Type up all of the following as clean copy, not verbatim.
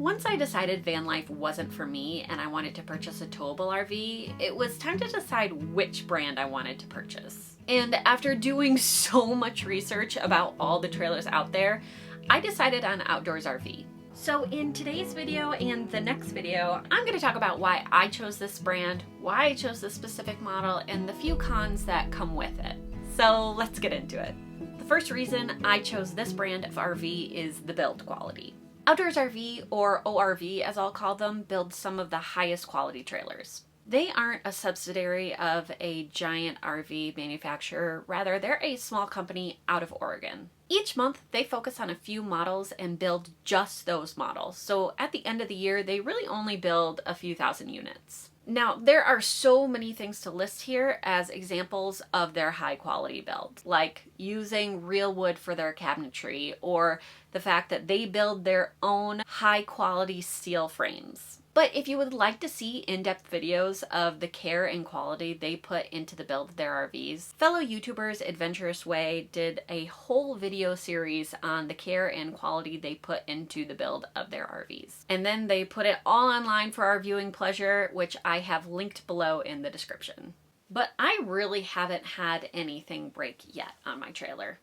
Once I decided van life wasn't for me and I wanted to purchase a towable RV, it was time to decide which brand I wanted to purchase. And after doing so much research about all the trailers out there, I decided on Outdoors RV. So in today's video and the next video, I'm going to talk about why I chose this brand, why I chose this specific model, and the few cons that come with it. So let's get into it. The first reason I chose this brand of RV is the build quality. Outdoors RV, or ORV as I'll call them, builds some of the highest quality trailers. They aren't a subsidiary of a giant RV manufacturer, rather they're a small company out of Oregon. Each month they focus on a few models and build just those models, so at the end of the year they really only build a few thousand units. Now, there are so many things to list here as examples of their high quality build, like using real wood for their cabinetry, or the fact that they build their own high quality steel frames. But if you would like to see in-depth videos of the care and quality they put into the build of their RVs, fellow YouTubers Adventurous Way did a whole video series on the care and quality they put into the build of their RVs. And then they put it all online for our viewing pleasure, which I have linked below in the description. But I really haven't had anything break yet on my trailer.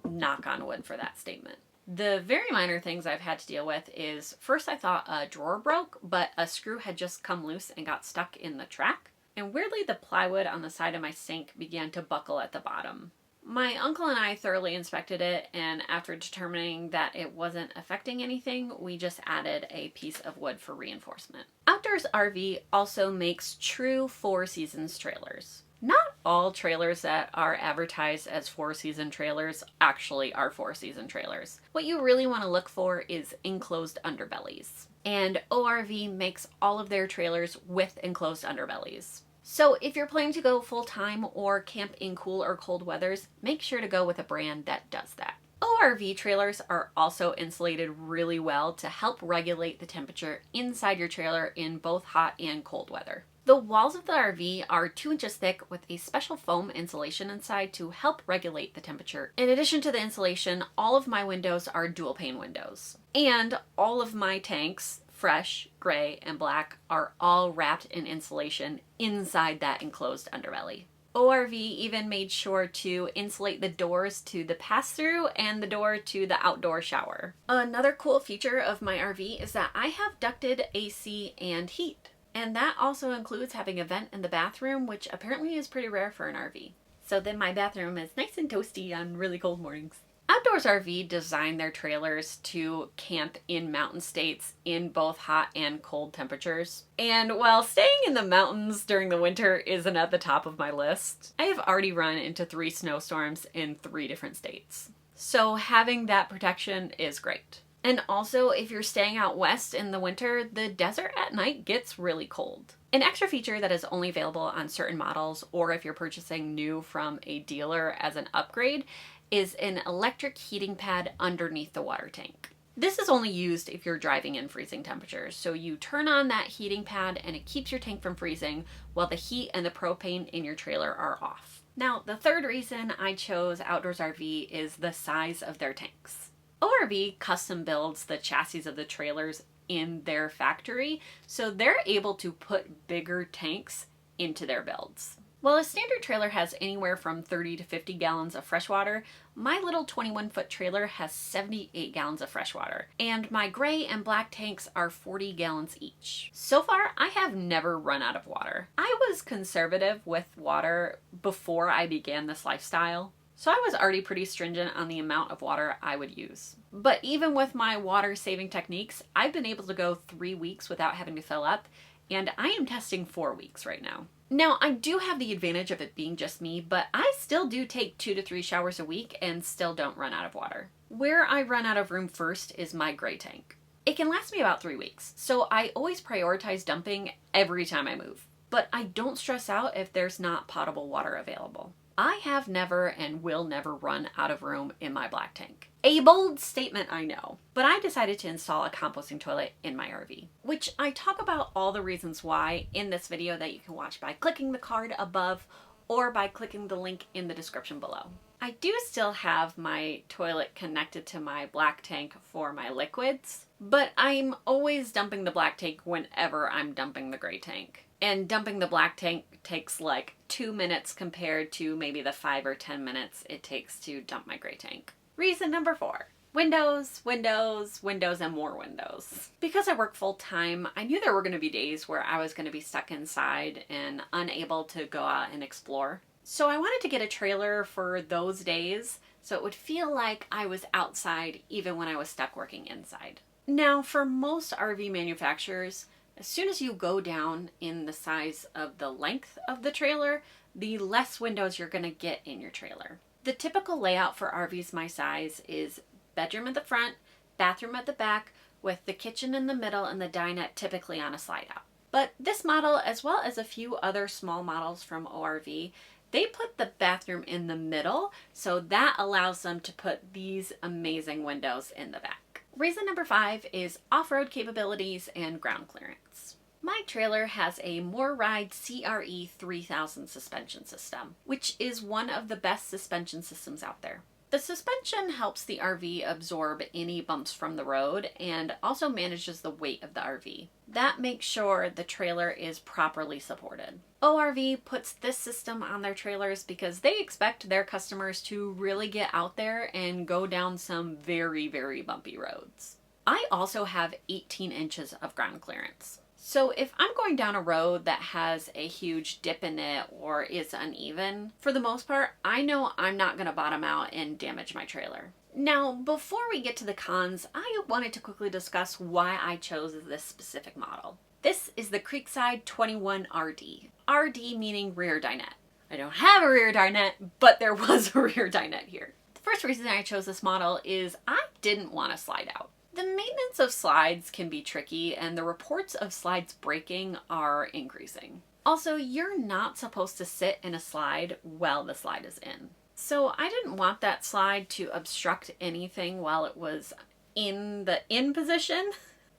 Knock on wood for that statement. The very minor things I've had to deal with is, first I thought a drawer broke, but a screw had just come loose and got stuck in the track. And weirdly, the plywood on the side of my sink began to buckle at the bottom. My uncle and I thoroughly inspected it, and after determining that it wasn't affecting anything, we just added a piece of wood for reinforcement. Outdoors RV also makes true Four Seasons trailers. Not all trailers that are advertised as four-season trailers actually are four-season trailers. What you really want to look for is enclosed underbellies. And ORV makes all of their trailers with enclosed underbellies. So if you're planning to go full-time or camp in cool or cold weathers, make sure to go with a brand that does that. ORV trailers are also insulated really well to help regulate the temperature inside your trailer in both hot and cold weather. The walls of the RV are 2 inches thick with a special foam insulation inside to help regulate the temperature. In addition to the insulation, all of my windows are dual pane windows. And all of my tanks, fresh, gray, and black, are all wrapped in insulation inside that enclosed underbelly. ORV even made sure to insulate the doors to the pass-through and the door to the outdoor shower. Another cool feature of my RV is that I have ducted AC and heat. And that also includes having a vent in the bathroom, which apparently is pretty rare for an RV. So then my bathroom is nice and toasty on really cold mornings. Outdoors RV designed their trailers to camp in mountain states in both hot and cold temperatures. And while staying in the mountains during the winter isn't at the top of my list, I have already run into 3 snowstorms in 3 different states. So having that protection is great. And also, if you're staying out west in the winter, the desert at night gets really cold. An extra feature that is only available on certain models, or if you're purchasing new from a dealer as an upgrade, is an electric heating pad underneath the water tank. This is only used if you're driving in freezing temperatures, so you turn on that heating pad and it keeps your tank from freezing while the heat and the propane in your trailer are off. Now, the third reason I chose Outdoors RV is the size of their tanks. ORV custom builds the chassis of the trailers in their factory, so they're able to put bigger tanks into their builds. While a standard trailer has anywhere from 30 to 50 gallons of fresh water, my little 21-foot trailer has 78 gallons of fresh water, and my gray and black tanks are 40 gallons each. So far, I have never run out of water. I was conservative with water before I began this lifestyle, so I was already pretty stringent on the amount of water I would use. But even with my water saving techniques, I've been able to go 3 weeks without having to fill up, and I am testing 4 weeks right now. Now, I do have the advantage of it being just me, but I still do take 2 to 3 showers a week and still don't run out of water. Where I run out of room first is my gray tank. It can last me about 3 weeks, so I always prioritize dumping every time I move. But I don't stress out if there's not potable water available. I have never and will never run out of room in my black tank. A bold statement, I know, but I decided to install a composting toilet in my RV, which I talk about all the reasons why in this video that you can watch by clicking the card above or by clicking the link in the description below. I do still have my toilet connected to my black tank for my liquids, But I'm always dumping the black tank whenever I'm dumping the gray tank. And dumping the black tank takes like 2 minutes compared to maybe the 5 or 10 minutes it takes to dump my gray tank. Reason number 4. Windows, windows, windows, and more windows. Because I work full time, I knew there were going to be days where I was going to be stuck inside and unable to go out and explore. So I wanted to get a trailer for those days so it would feel like I was outside even when I was stuck working inside. Now, for most RV manufacturers, as soon as you go down in the size of the length of the trailer, the less windows you're going to get in your trailer. The typical layout for RVs my size is bedroom at the front, bathroom at the back, with the kitchen in the middle and the dinette typically on a slide out. But this model, as well as a few other small models from ORV, they put the bathroom in the middle, so that allows them to put these amazing windows in the back. Reason number 5 is off-road capabilities and ground clearance. My trailer has a MoreRide CRE 3000 suspension system, which is one of the best suspension systems out there. The suspension helps the RV absorb any bumps from the road and also manages the weight of the RV. That makes sure the trailer is properly supported. ORV puts this system on their trailers because they expect their customers to really get out there and go down some very, very bumpy roads. I also have 18 inches of ground clearance. So if I'm going down a road that has a huge dip in it or is uneven, for the most part, I know I'm not going to bottom out and damage my trailer. Now, before we get to the cons, I wanted to quickly discuss why I chose this specific model. This is the Creekside 21RD. RD meaning rear dinette. I don't have a rear dinette, but there was a rear dinette here. The first reason I chose this model is I didn't want to slide out. The maintenance of slides can be tricky, and the reports of slides breaking are increasing. Also, you're not supposed to sit in a slide while the slide is in. So I didn't want that slide to obstruct anything while it was in the in position,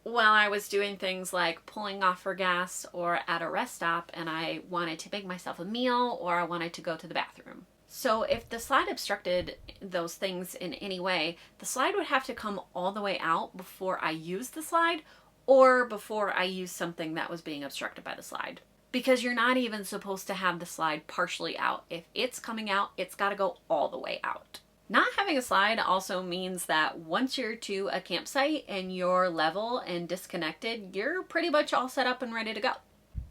while I was doing things like pulling off for gas or at a rest stop and I wanted to make myself a meal or I wanted to go to the bathroom. So if the slide obstructed those things in any way, the slide would have to come all the way out before I used the slide or before I used something that was being obstructed by the slide. Because you're not even supposed to have the slide partially out. If it's coming out, it's got to go all the way out. Not having a slide also means that once you're to a campsite and you're level and disconnected, you're pretty much all set up and ready to go.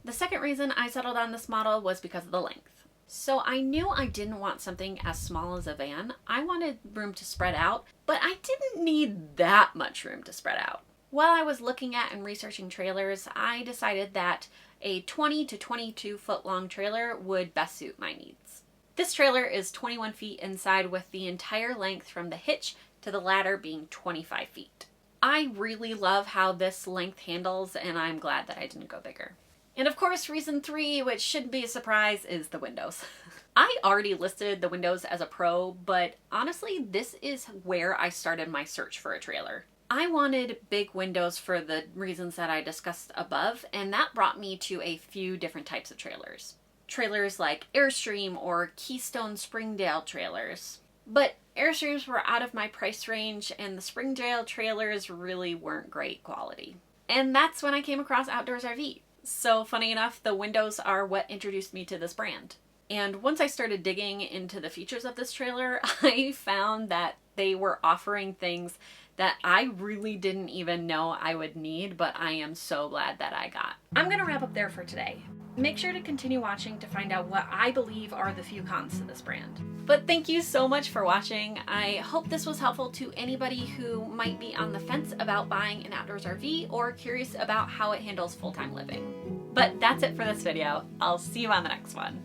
The second reason I settled on this model was because of the length. So I knew I didn't want something as small as a van. I wanted room to spread out, but I didn't need that much room to spread out. While I was looking at and researching trailers, I decided that a 20 to 22 foot long trailer would best suit my needs. This trailer is 21 feet inside with the entire length from the hitch to the ladder being 25 feet. I really love how this length handles, and I'm glad that I didn't go bigger. And of course, reason 3, which shouldn't be a surprise, is the windows. I already listed the windows as a pro, but honestly, this is where I started my search for a trailer. I wanted big windows for the reasons that I discussed above, and that brought me to a few different types of trailers. Trailers like Airstream or Keystone Springdale trailers. But Airstreams were out of my price range, and the Springdale trailers really weren't great quality. And that's when I came across Outdoors RV. So funny enough, the windows are what introduced me to this brand. And once I started digging into the features of this trailer, I found that they were offering things that I really didn't even know I would need, but I am so glad that I got. I'm gonna wrap up there for today. Make sure to continue watching to find out what I believe are the few cons to this brand. But thank you so much for watching. I hope this was helpful to anybody who might be on the fence about buying an outdoors RV or curious about how it handles full-time living. But that's it for this video. I'll see you on the next one.